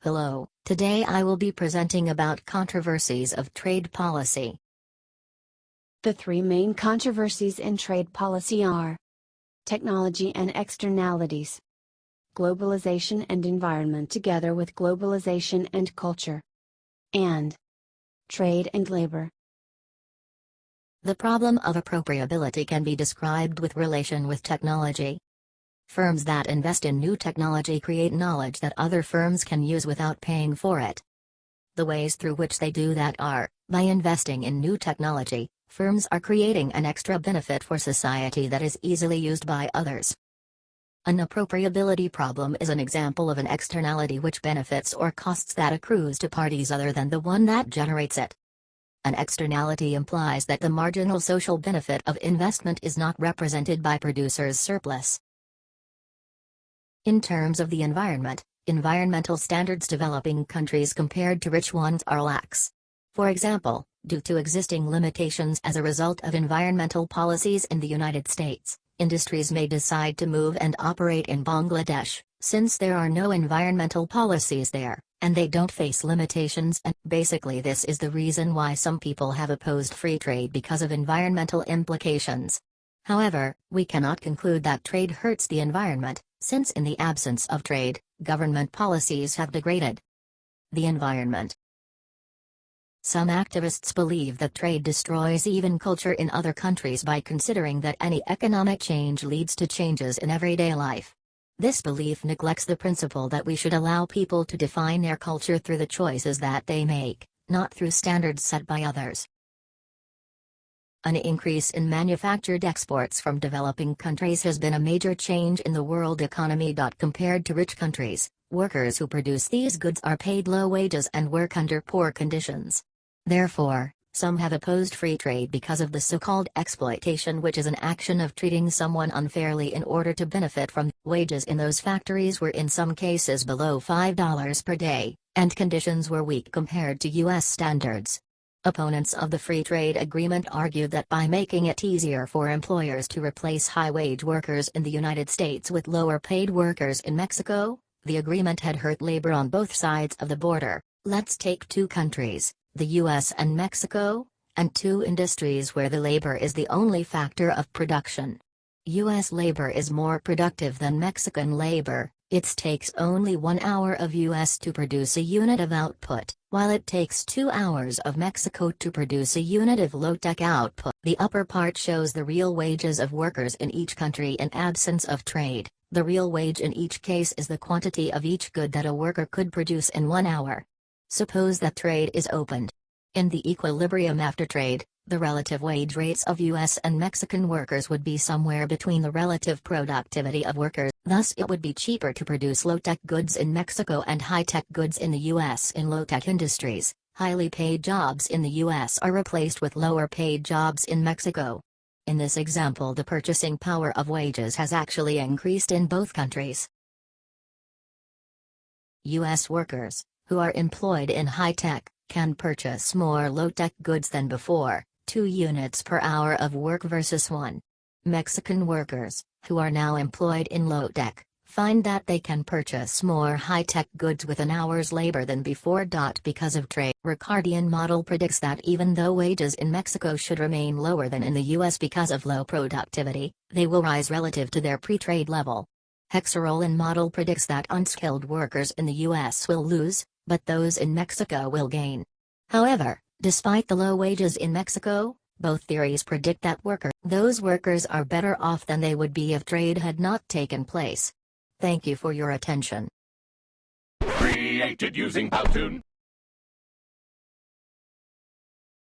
Hello, today I will be presenting about controversies of trade policy. The three main controversies in trade policy are technology and externalities, globalization and environment together with globalization and culture, and trade and labor. The problem of appropriability can be described with relation with technology. Firms that invest in new technology create knowledge that other firms can use without paying for it. The ways through which they do that are, by investing in new technology, firms are creating an extra benefit for society that is easily used by others. An appropriability problem is an example of an externality which benefits or costs that accrues to parties other than the one that generates it. An externality implies that the marginal social benefit of investment is not represented by producers' surplus. In terms of the environment, environmental standards developing countries compared to rich ones are lax. For example, due to existing limitations as a result of environmental policies in the United States, industries may decide to move and operate in Bangladesh, since there are no environmental policies there, and they don't face limitations, and basically this is the reason why some people have opposed free trade because of environmental implications. However, we cannot conclude that trade hurts the environment, since in the absence of trade, government policies have degraded the environment. Some activists believe that trade destroys even culture in other countries by considering that any economic change leads to changes in everyday life. This belief neglects the principle that we should allow people to define their culture through the choices that they make, not through standards set by others. An increase in manufactured exports from developing countries has been a major change in the world economy. Compared to rich countries, workers who produce these goods are paid low wages and work under poor conditions. Therefore, some have opposed free trade because of the so-called exploitation, which is an action of treating someone unfairly in order to benefit from. Wages in those factories were in some cases below $5 per day, and conditions were weak compared to U.S. standards. Opponents of the free trade agreement argued that by making it easier for employers to replace high-wage workers in the United States with lower-paid workers in Mexico, the agreement had hurt labor on both sides of the border. Let's take two countries, the U.S. and Mexico, and two industries where the labor is the only factor of production. U.S. labor is more productive than Mexican labor. It takes only 1 hour of US to produce a unit of output, while it takes 2 hours of Mexico to produce a unit of low-tech output. The upper part shows the real wages of workers in each country in absence of trade. The real wage in each case is the quantity of each good that a worker could produce in 1 hour. Suppose that trade is opened. In the equilibrium after trade, the relative wage rates of US and Mexican workers would be somewhere between the relative productivity of workers. Thus it would be cheaper to produce low-tech goods in Mexico and high-tech goods in the US. In low-tech industries, highly paid jobs in the US are replaced with lower-paid jobs in Mexico. In this example, the purchasing power of wages has actually increased in both countries. US workers, who are employed in high-tech, can purchase more low-tech goods than before, 2 units per hour of work versus 1. Mexican workers, who are now employed in low-tech, find that they can purchase more high-tech goods with an hour's labor than before. Because of trade, Ricardian model predicts that even though wages in Mexico should remain lower than in the US because of low productivity, they will rise relative to their pre-trade level. Hexarolin model predicts that unskilled workers in the US will lose, but those in Mexico will gain. However, despite the low wages in Mexico, both theories predict that those workers are better off than they would be if trade had not taken place. Thank you for your attention. Created using Powtoon.